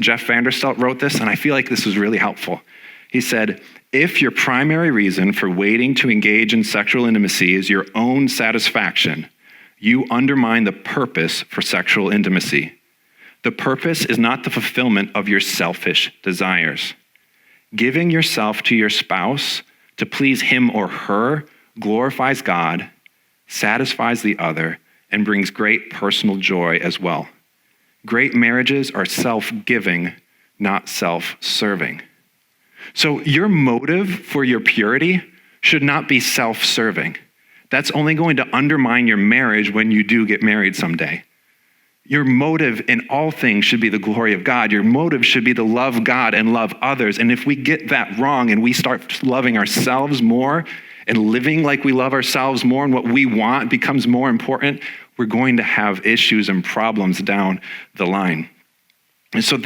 Jeff Vanderstelt wrote this, and I feel like this was really helpful. He said, if your primary reason for waiting to engage in sexual intimacy is your own satisfaction, you undermine the purpose for sexual intimacy. The purpose is not the fulfillment of your selfish desires. Giving yourself to your spouse to please him or her glorifies God, satisfies the other, and brings great personal joy as well. Great marriages are self-giving, not self-serving. So your motive for your purity should not be self-serving. That's only going to undermine your marriage when you do get married someday. Your motive in all things should be the glory of God. Your motive should be to love God and love others. And if we get that wrong and we start loving ourselves more and living like we love ourselves more and what we want becomes more important, we're going to have issues and problems down the line. And so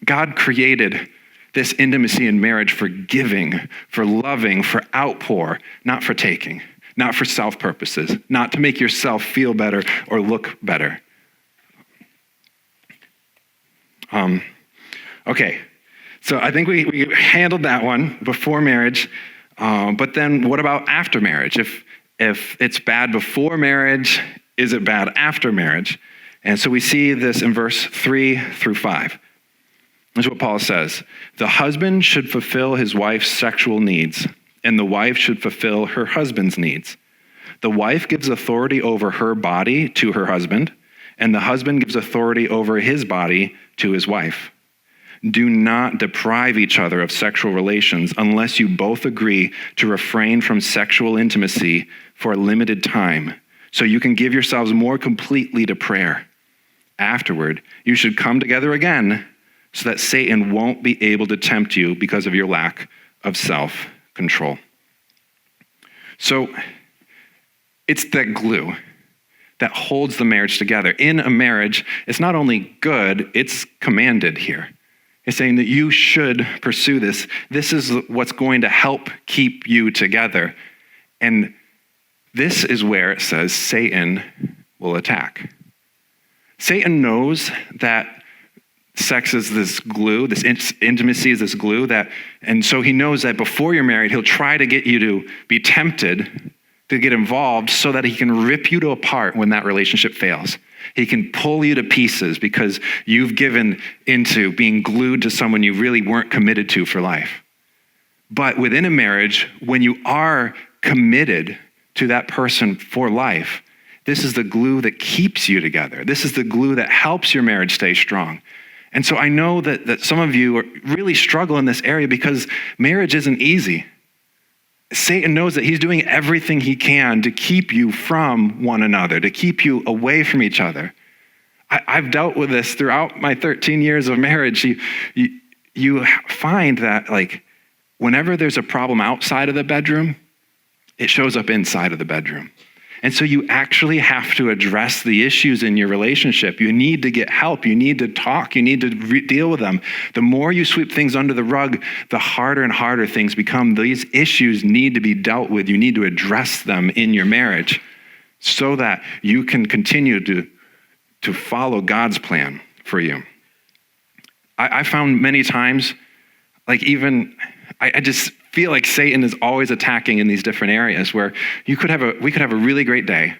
God created this intimacy in marriage for giving, for loving, for outpour, not for taking, not for self purposes, not to make yourself feel better or look better. Okay, so I think we handled that one before marriage, but then what about after marriage? If it's bad before marriage, is it bad after marriage? And so we see this in verse 3 through 5. This is what Paul says. The husband should fulfill his wife's sexual needs, and the wife should fulfill her husband's needs. The wife gives authority over her body to her husband, and the husband gives authority over his body to his wife. Do not deprive each other of sexual relations unless you both agree to refrain from sexual intimacy for a limited time, so you can give yourselves more completely to prayer. Afterward, you should come together again so that Satan won't be able to tempt you because of your lack of self-control. So it's that glue that holds the marriage together. In a marriage, it's not only good, it's commanded here. It's saying that you should pursue this. This is what's going to help keep you together. And this is where it says Satan will attack. Satan knows that sex is this glue, this intimacy is this glue, and so he knows that before you're married, he'll try to get you to be tempted to get involved so that he can rip you apart when that relationship fails. He can pull you to pieces because you've given into being glued to someone you really weren't committed to for life. But within a marriage, when you are committed to that person for life, this is the glue that keeps you together. This is the glue that helps your marriage stay strong. And so I know that some of you really struggle in this area because marriage isn't easy. Satan knows that he's doing everything he can to keep you from one another, to keep you away from each other. I've dealt with this throughout my 13 years of marriage. You find that whenever there's a problem outside of the bedroom, it shows up inside of the bedroom. And so you actually have to address the issues in your relationship. You need to get help. You need to talk. You need to deal with them. The more you sweep things under the rug, the harder and harder things become. These issues need to be dealt with. You need to address them in your marriage so that you can continue to follow God's plan for you. I found many times, I just feel like Satan is always attacking in these different areas where we could have a really great day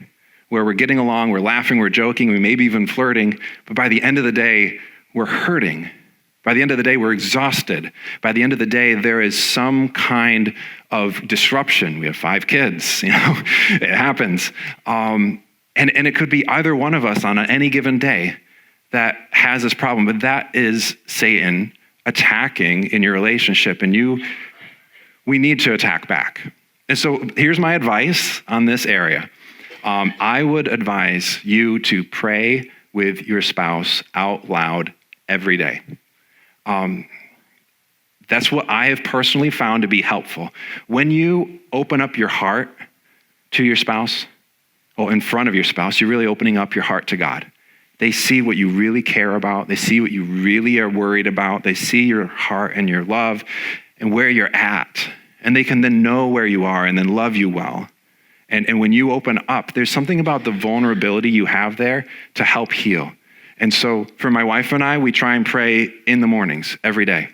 where we're getting along, we're laughing, we're joking, we may be even flirting, but by the end of the day, we're hurting. By the end of the day, we're exhausted. By the end of the day, there is some kind of disruption. We have 5 kids, it happens. And it could be either one of us on any given day that has this problem, but that is Satan attacking in your relationship, and we need to attack back. And so here's my advice on this area. I would advise you to pray with your spouse out loud every day. That's what I have personally found to be helpful. When you open up your heart to your spouse, or in front of your spouse, you're really opening up your heart to God. They see what you really care about. They see what you really are worried about. They see your heart and your love and where you're at. And they can then know where you are and then love you well. And when you open up, there's something about the vulnerability you have there to help heal. And so for my wife and I, we try and pray in the mornings every day.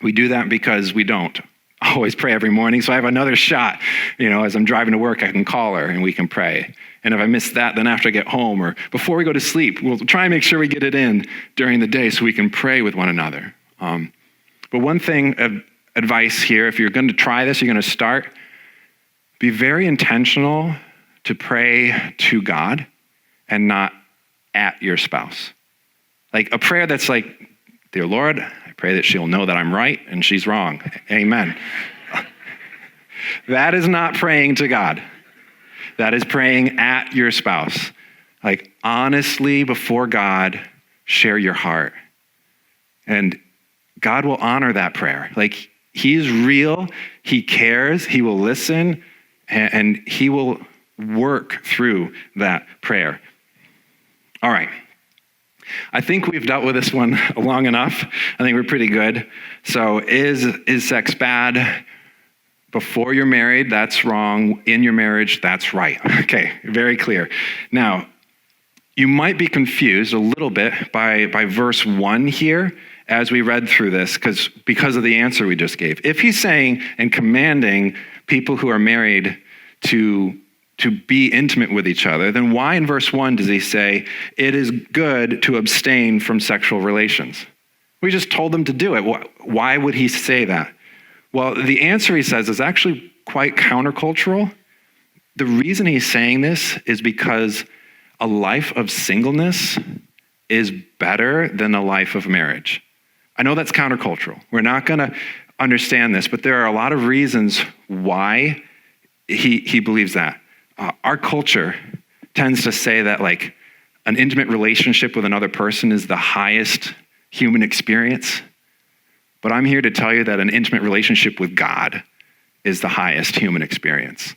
We do that because we don't always pray every morning. So I have another shot, as I'm driving to work, I can call her and we can pray. And if I miss that, then after I get home or before we go to sleep, we'll try and make sure we get it in during the day so we can pray with one another. But one thing of advice here, if you're going to try this, you're going to start, be very intentional to pray to God and not at your spouse. Like a prayer that's like, "Dear Lord, I pray that she'll know that I'm right and she's wrong. Amen." That is not praying to God. That is praying at your spouse. Like honestly before God, share your heart. And God will honor that prayer. Like he's real, he cares, he will listen, and he will work through that prayer. All right. I think we've dealt with this one long enough. I think we're pretty good. So is sex bad? Before you're married, that's wrong. In your marriage, that's right. Okay, very clear. Now, you might be confused a little bit by verse 1 here as we read through this because of the answer we just gave. If he's saying and commanding people who are married to be intimate with each other, then why in verse 1 does he say it is good to abstain from sexual relations? We just told them to do it. Why would he say that? Well, the answer he says is actually quite countercultural. The reason he's saying this is because a life of singleness is better than a life of marriage. I know that's countercultural. We're not going to understand this, but there are a lot of reasons why he believes that. Our culture tends to say that like an intimate relationship with another person is the highest human experience. But I'm here to tell you that an intimate relationship with God is the highest human experience.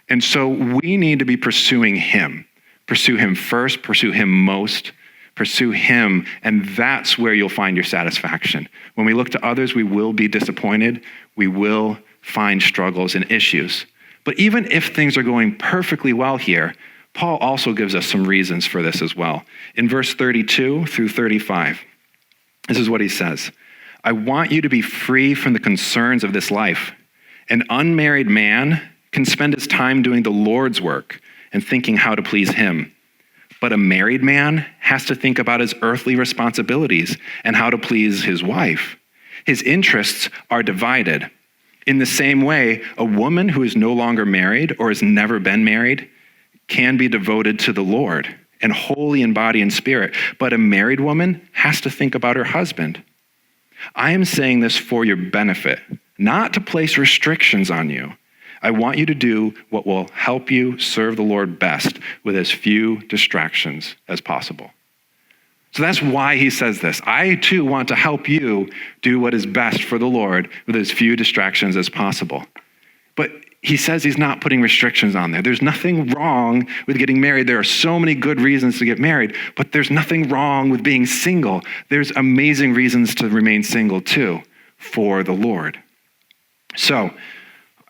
And so we need to be pursuing him. Pursue him first, pursue him most, pursue him, and that's where you'll find your satisfaction. When we look to others, we will be disappointed. We will find struggles and issues. But even if things are going perfectly well here, Paul also gives us some reasons for this as well. In verse 32 through 35, this is what he says. "I want you to be free from the concerns of this life. An unmarried man can spend his time doing the Lord's work and thinking how to please him. But a married man has to think about his earthly responsibilities and how to please his wife. His interests are divided. In the same way, a woman who is no longer married or has never been married can be devoted to the Lord and holy in body and spirit. But a married woman has to think about her husband. I am saying this for your benefit, not to place restrictions on you. I want you to do what will help you serve the Lord best with as few distractions as possible." So that's why he says this. I too want to help you do what is best for the Lord with as few distractions as possible. But he says he's not putting restrictions on there. There's nothing wrong with getting married. There are so many good reasons to get married, but there's nothing wrong with being single. There's amazing reasons to remain single too for the Lord. So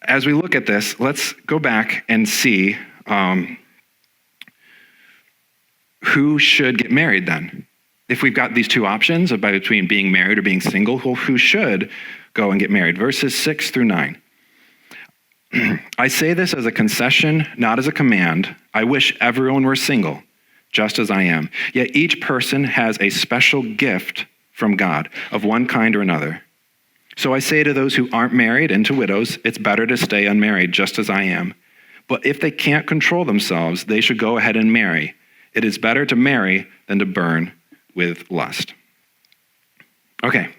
as we look at this, let's go back and see who should get married then. If we've got these two options about between being married or being single, well, who should go and get married? Verses 6 through 9. "I say this as a concession, not as a command. I wish everyone were single, just as I am. Yet each person has a special gift from God of one kind or another. So I say to those who aren't married and to widows, it's better to stay unmarried, just as I am. But if they can't control themselves, they should go ahead and marry. It is better to marry than to burn with lust." Okay,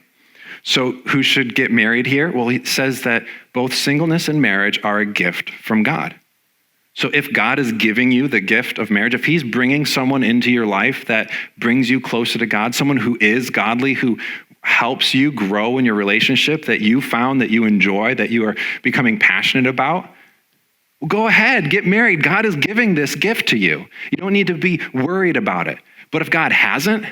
so who should get married here? Well, he says that both singleness and marriage are a gift from God. So if God is giving you the gift of marriage, if he's bringing someone into your life that brings you closer to God, someone who is godly, who helps you grow in your relationship, that you found that you enjoy, that you are becoming passionate about, well, go ahead, get married. God is giving this gift to you. You don't need to be worried about it. But if God hasn't,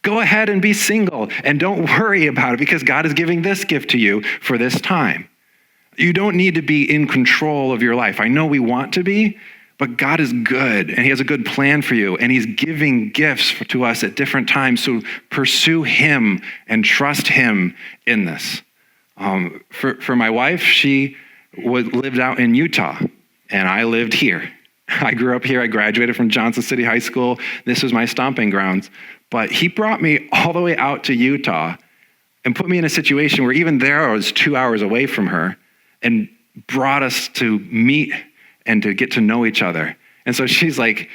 go ahead and be single and don't worry about it because God is giving this gift to you for this time. You don't need to be in control of your life. I know we want to be, But God is good, and he has a good plan for you, and he's giving gifts to us at different times. So pursue him and trust him in this. For my wife, she lived out in Utah, and I lived here. I grew up here. I graduated from Johnson City High School. This was my stomping grounds. But he brought me all the way out to Utah and put me in a situation where even there I was 2 hours away from her, and brought us to meet and to get to know each other. And so she's like,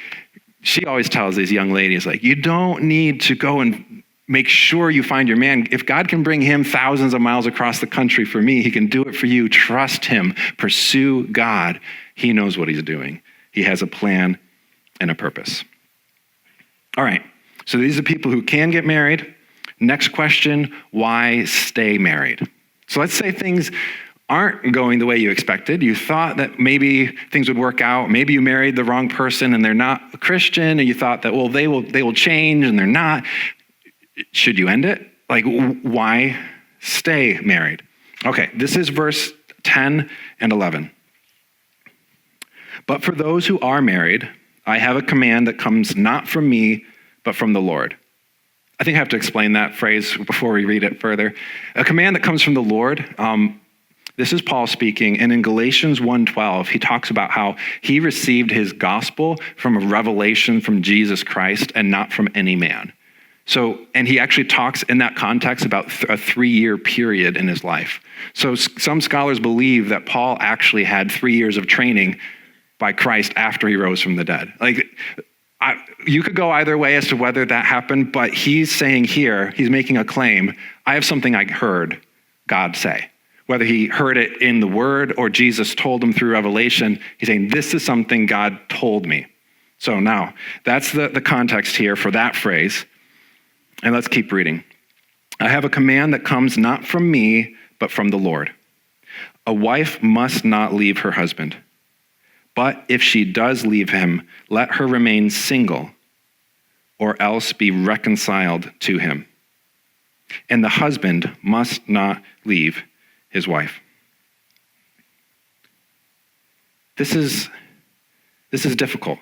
she always tells these young ladies, like, you don't need to go and make sure you find your man. If God can bring him thousands of miles across the country for me, he can do it for you. Trust him. Pursue God. He knows what he's doing. He has a plan and a purpose. All right. So these are people who can get married. Next question, why stay married? So let's say things aren't going the way you expected. You thought that maybe things would work out. Maybe you married the wrong person and they're not a Christian, and you thought that, well, they will change, and they're not. Should you end it? Like, why stay married? Okay, this is verse 10 and 11. But for those who are married, I have a command that comes not from me, but from the Lord. I think I have to explain that phrase before we read it further. A command that comes from the Lord. This is Paul speaking, and in Galatians 1:12, he talks about how he received his gospel from a revelation from Jesus Christ and not from any man. So, and he actually talks in that context about a 3-year period in his life. So some scholars believe that Paul actually had 3 years of training by Christ after he rose from the dead. Like, you could go either way as to whether that happened, but he's saying here, he's making a claim, I have something I heard God say. Whether he heard it in the word or Jesus told him through revelation, he's saying, this is something God told me. So now, that's the context here for that phrase. And let's keep reading. I have a command that comes not from me, but from the Lord. A wife must not leave her husband. But if she does leave him, let her remain single, or else be reconciled to him. And the husband must not leave his wife. This is difficult,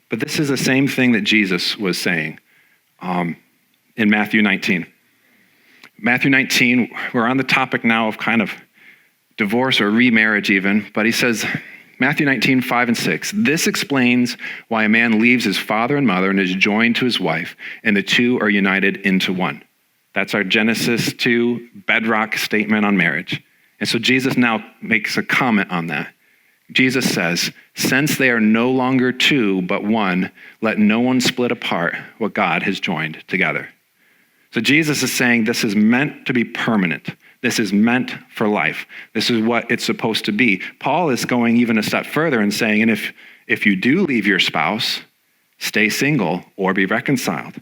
but this is the same thing that Jesus was saying in Matthew 19. Matthew 19, we're on the topic now of kind of divorce or remarriage even, but he says, Matthew 19, 5 and 6, this explains why a man leaves his father and mother and is joined to his wife, and the two are united into one. That's our Genesis 2 bedrock statement on marriage. And so Jesus now makes a comment on that. Jesus says, since they are no longer two, but one, let no one split apart what God has joined together. So Jesus is saying this is meant to be permanent. This is meant for life. This is what it's supposed to be. Paul is going even a step further and saying, and if you do leave your spouse, stay single or be reconciled.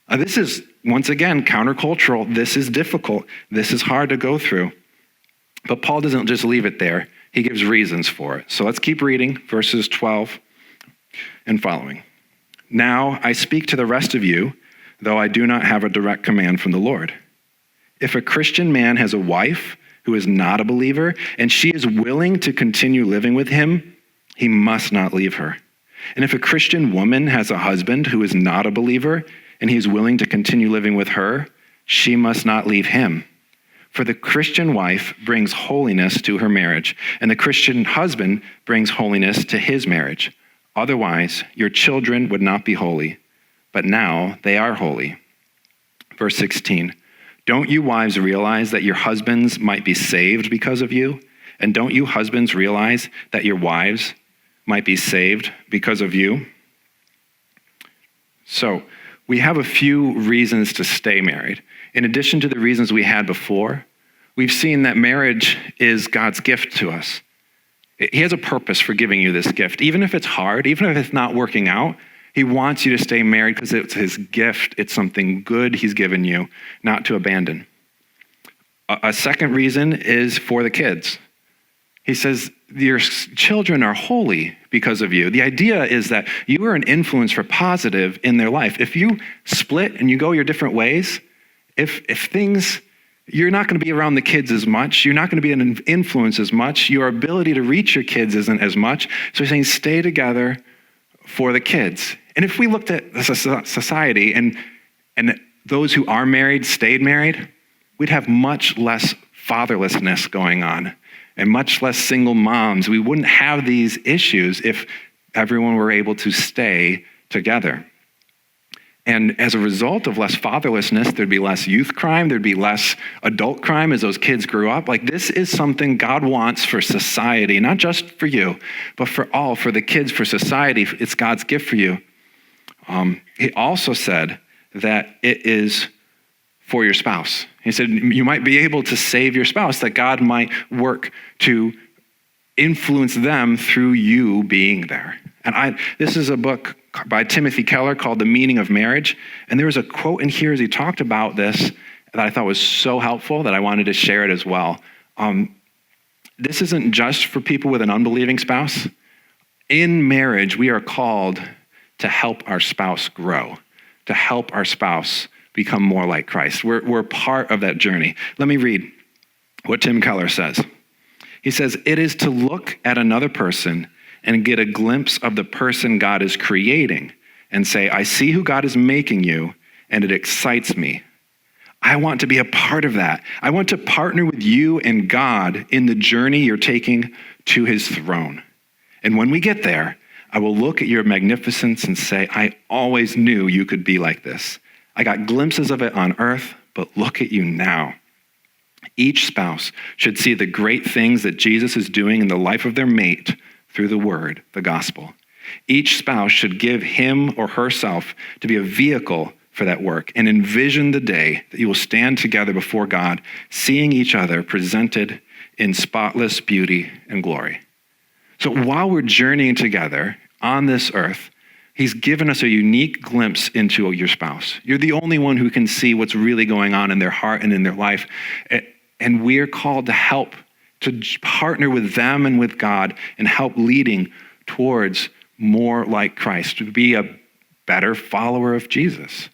This is, once again, countercultural. This is difficult. This is hard to go through. But Paul doesn't just leave it there. He gives reasons for it. So let's keep reading verses 12 and following. Now I speak to the rest of you, though I do not have a direct command from the Lord. If a Christian man has a wife who is not a believer, and she is willing to continue living with him, he must not leave her. And if a Christian woman has a husband who is not a believer, and he is willing to continue living with her, she must not leave him. For the Christian wife brings holiness to her marriage, and the Christian husband brings holiness to his marriage. Otherwise, your children would not be holy, but now they are holy. Verse 16, don't you wives realize that your husbands might be saved because of you? And don't you husbands realize that your wives might be saved because of you? So, we have a few reasons to stay married. In addition to the reasons we had before, we've seen that marriage is God's gift to us. He has a purpose for giving you this gift. Even if it's hard, even if it's not working out, he wants you to stay married because it's his gift. It's something good he's given you, not to abandon. A second reason is for the kids. He says, your children are holy because of you. The idea is that you are an influence for positive in their life. If you split and you go your different ways, if things you're not going to be around the kids as much. You're not going to be an influence as much. Your ability to reach your kids isn't as much. So he's saying stay together for the kids. And if we looked at society and those who are married stayed married, we'd have much less fatherlessness going on and much less single moms. We wouldn't have these issues if everyone were able to stay together. And as a result of less fatherlessness, there'd be less youth crime, there'd be less adult crime as those kids grew up. Like, this is something God wants for society, not just for you, but for all, for the kids, for society. It's God's gift for you. He also said that it is for your spouse. He said you might be able to save your spouse, that God might work to influence them through you being there. And this is a book by Timothy Keller called The Meaning of Marriage. And there was a quote in here as he talked about this that I thought was so helpful that I wanted to share it as well. This isn't just for people with an unbelieving spouse. In marriage, we are called to help our spouse grow, to help our spouse become more like Christ. We're part of that journey. Let me read what Tim Keller says. He says, it is to look at another person and get a glimpse of the person God is creating and say, I see who God is making you, and it excites me. I want to be a part of that. I want to partner with you and God in the journey you're taking to his throne. And when we get there, I will look at your magnificence and say, I always knew you could be like this. I got glimpses of it on earth, but look at you now. Each spouse should see the great things that Jesus is doing in the life of their mate through the word, the gospel. Each spouse should give him or herself to be a vehicle for that work and envision the day that you will stand together before God, seeing each other presented in spotless beauty and glory. So while we're journeying together on this earth, he's given us a unique glimpse into your spouse. You're the only one who can see what's really going on in their heart and in their life. And we're called to help, to partner with them and with God and help leading towards more like Christ, to be a better follower of Jesus.